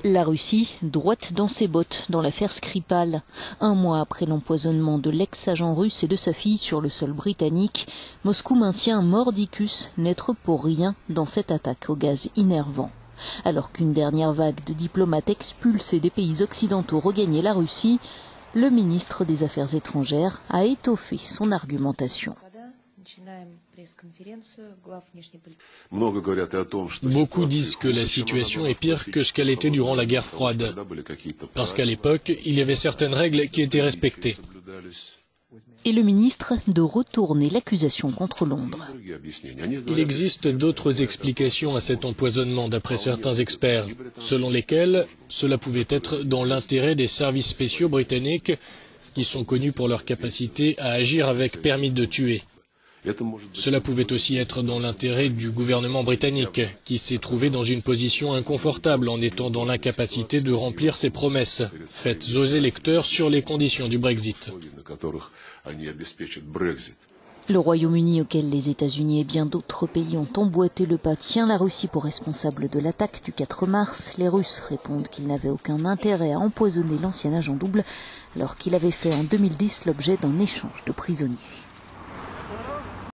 La Russie, droite dans ses bottes dans l'affaire Skripal. Un mois après l'empoisonnement de l'ex-agent russe et de sa fille sur le sol britannique, Moscou maintient un mordicus n'être pour rien dans cette attaque au gaz innervant. Alors qu'une dernière vague de diplomates expulsés des pays occidentaux regagnait la Russie, le ministre des Affaires étrangères a étoffé son argumentation. Beaucoup disent que la situation est pire que ce qu'elle était durant la guerre froide, parce qu'à l'époque, il y avait certaines règles qui étaient respectées. Et le ministre de retourner l'accusation contre Londres. Il existe d'autres explications à cet empoisonnement d'après certains experts, selon lesquels cela pouvait être dans l'intérêt des services spéciaux britanniques qui sont connus pour leur capacité à agir avec permis de tuer. Cela pouvait aussi être dans l'intérêt du gouvernement britannique, qui s'est trouvé dans une position inconfortable en étant dans l'incapacité de remplir ses promesses faites aux électeurs sur les conditions du Brexit. Le Royaume-Uni, auquel les États-Unis et bien d'autres pays ont emboîté le pas, tient la Russie pour responsable de l'attaque du 4 mars. Les Russes répondent qu'ils n'avaient aucun intérêt à empoisonner l'ancien agent double, alors qu'il avait fait en 2010 l'objet d'un échange de prisonniers.